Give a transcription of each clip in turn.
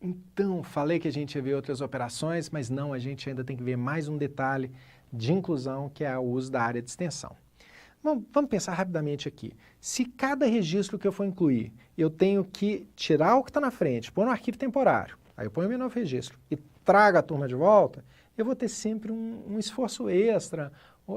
Então, falei que a gente ia ver outras operações, mas não, a gente ainda tem que ver mais um detalhe de inclusão, que é o uso da área de extensão. Vamos pensar rapidamente aqui. Se cada registro que eu for incluir, eu tenho que tirar o que está na frente, pôr no arquivo temporário, aí eu ponho o meu novo registro e trago a turma de volta, eu vou ter sempre um esforço extra,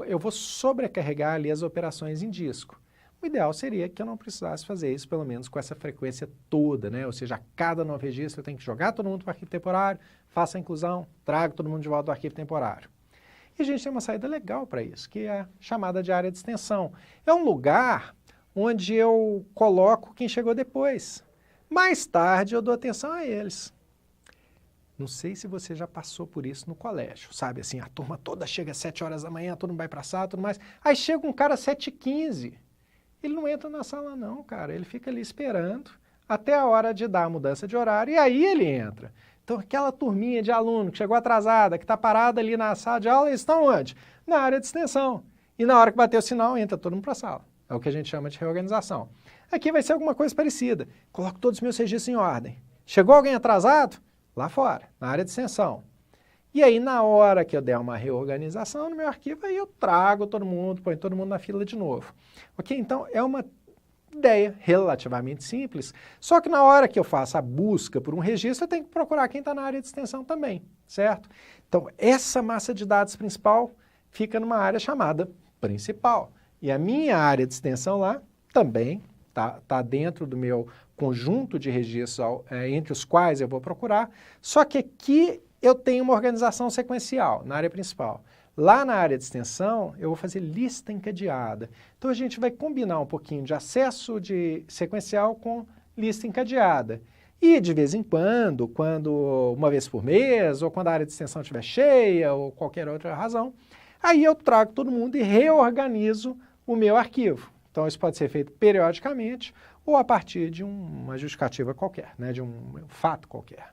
eu vou sobrecarregar ali as operações em disco. O ideal seria que eu não precisasse fazer isso, pelo menos com essa frequência toda, né? Ou seja, a cada novo registro eu tenho que jogar todo mundo para o arquivo temporário, faço a inclusão, trago todo mundo de volta do arquivo temporário. E a gente tem uma saída legal para isso, que é a chamada de área de extensão. É um lugar onde eu coloco quem chegou depois. Mais tarde eu dou atenção a eles. Não sei se você já passou por isso no colégio, sabe? Assim, a turma toda chega às 7 horas da manhã, todo mundo vai para a sala, tudo mais. Aí chega um cara às 7h15. Ele não entra na sala não, cara. Ele fica ali esperando até a hora de dar a mudança de horário e aí ele entra. Então, aquela turminha de aluno que chegou atrasada, que está parada ali na sala de aula, eles estão onde? Na área de extensão. E na hora que bater o sinal, entra todo mundo para a sala. É o que a gente chama de reorganização. Aqui vai ser alguma coisa parecida. Coloco todos os meus registros em ordem. Chegou alguém atrasado? Lá fora, na área de extensão. E aí, na hora que eu der uma reorganização no meu arquivo, aí eu trago todo mundo, ponho todo mundo na fila de novo. Ok? Então, é uma ideia relativamente simples, só que na hora que eu faço a busca por um registro, eu tenho que procurar quem está na área de extensão também, certo? Então, essa massa de dados principal fica numa área chamada principal. E a minha área de extensão lá também está dentro do meu conjunto de registros entre os quais eu vou procurar, só que aqui eu tenho uma organização sequencial na área principal. Lá na área de extensão, eu vou fazer lista encadeada. Então, a gente vai combinar um pouquinho de acesso de sequencial com lista encadeada. E, de vez em quando, uma vez por mês, ou quando a área de extensão estiver cheia, ou qualquer outra razão, aí eu trago todo mundo e reorganizo o meu arquivo. Então, isso pode ser feito periodicamente ou a partir de uma justificativa qualquer, né, de um fato qualquer.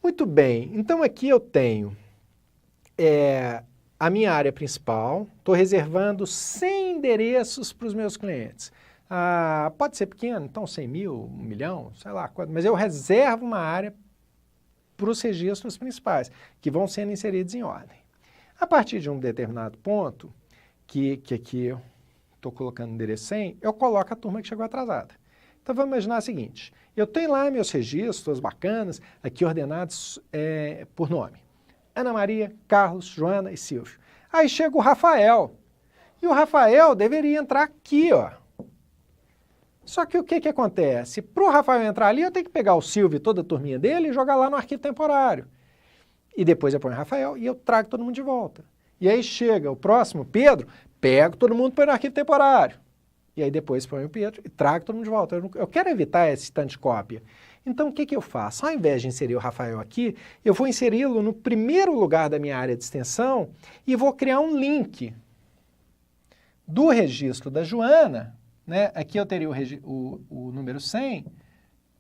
Muito bem, então aqui eu tenho a minha área principal, estou reservando 100 endereços para os meus clientes. Pode ser pequeno, então 100 mil, 1 milhão, sei lá, mas eu reservo uma área para os registros principais, que vão sendo inseridos em ordem. A partir de um determinado ponto, que aqui eu estou colocando o endereço 100, eu coloco a turma que chegou atrasada. Então vamos imaginar o seguinte, eu tenho lá meus registros bacanas, aqui ordenados por nome. Ana Maria, Carlos, Joana e Silvio. Aí chega o Rafael. E o Rafael deveria entrar aqui, ó. Só que o que acontece? Para o Rafael entrar ali, eu tenho que pegar o Silvio e toda a turminha dele e jogar lá no arquivo temporário. E depois eu ponho o Rafael e eu trago todo mundo de volta. E aí chega o próximo, Pedro, pego todo mundo e põe no arquivo temporário. E aí depois põe o Pedro e trago todo mundo de volta. Eu quero evitar esse tanto de cópia. Então, o que eu faço? Ao invés de inserir o Rafael aqui, eu vou inseri-lo no primeiro lugar da minha área de extensão e vou criar um link do registro da Joana, né? Aqui eu teria o número 100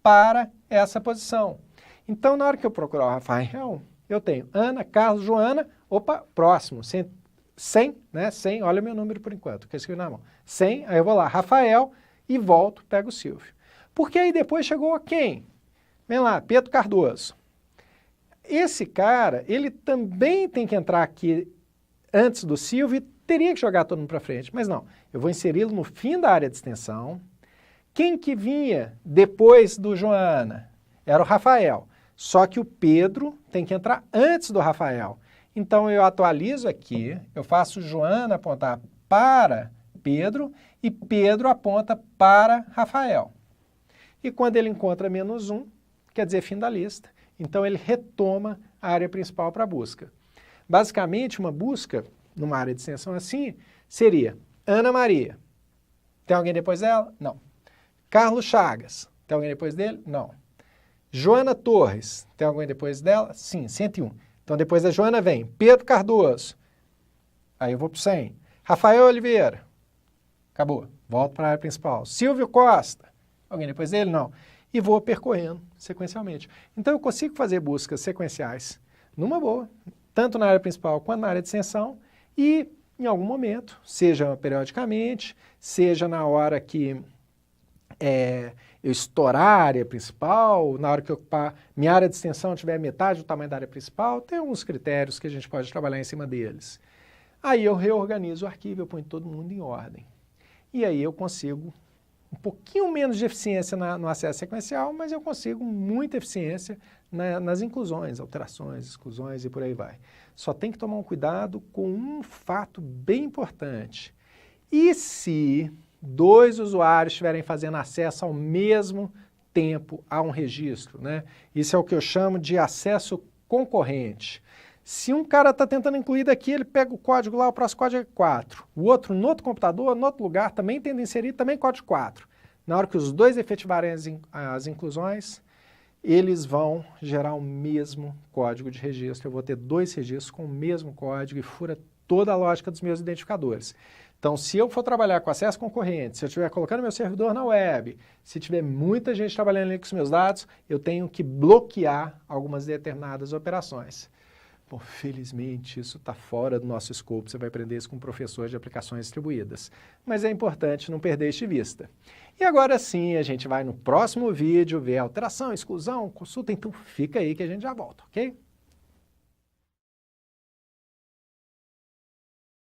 para essa posição. Então, na hora que eu procurar o Rafael, eu tenho Ana, Carlos, Joana, opa, próximo, 100, né? 100, olha o meu número por enquanto, que eu escrevi na mão. 100, aí eu vou lá, Rafael, e volto, pego o Silvio. Porque aí depois chegou a quem? Vem lá, Pedro Cardoso. Esse cara, ele também tem que entrar aqui antes do Silvio e teria que jogar todo mundo para frente. Mas não, eu vou inseri-lo no fim da área de extensão. Quem que vinha depois do Joana? Era o Rafael. Só que o Pedro tem que entrar antes do Rafael. Então, eu atualizo aqui, eu faço Joana apontar para Pedro e Pedro aponta para Rafael. E quando ele encontra -1, quer dizer fim da lista. Então, ele retoma a área principal para a busca. Basicamente, uma busca numa área de extensão assim seria Ana Maria. Tem alguém depois dela? Não. Carlos Chagas. Tem alguém depois dele? Não. Joana Torres. Tem alguém depois dela? Sim, 101. Então, depois da Joana vem Pedro Cardoso. Aí eu vou para o 100. Rafael Oliveira. Acabou. Volto para a área principal. Silvio Costa. Alguém depois dele? Não. E vou percorrendo sequencialmente. Então, eu consigo fazer buscas sequenciais numa boa, tanto na área principal quanto na área de extensão, e em algum momento, seja periodicamente, seja na hora que eu estourar a área principal, na hora que eu ocupar minha área de extensão tiver metade do tamanho da área principal, tem alguns critérios que a gente pode trabalhar em cima deles. Aí eu reorganizo o arquivo, eu ponho todo mundo em ordem. E aí eu consigo um pouquinho menos de eficiência no acesso sequencial, mas eu consigo muita eficiência nas inclusões, alterações, exclusões e por aí vai. Só tem que tomar um cuidado com um fato bem importante. E se 2 usuários estiverem fazendo acesso ao mesmo tempo a um registro, né? Isso é o que eu chamo de acesso concorrente. Se um cara está tentando incluir daqui, ele pega o código lá, o próximo código é 4. O outro, no outro computador, no outro lugar, também tenta inserir também código 4. Na hora que os dois efetivarem as inclusões, eles vão gerar o mesmo código de registro. Eu vou ter 2 registros com o mesmo código e fura toda a lógica dos meus identificadores. Então, se eu for trabalhar com acesso concorrente, se eu estiver colocando meu servidor na web, se tiver muita gente trabalhando ali com os meus dados, eu tenho que bloquear algumas determinadas operações. Bom, felizmente isso está fora do nosso escopo, você vai aprender isso com professores de aplicações distribuídas. Mas é importante não perder isso de vista. E agora sim, a gente vai no próximo vídeo ver alteração, exclusão, consulta, então fica aí que a gente já volta, ok?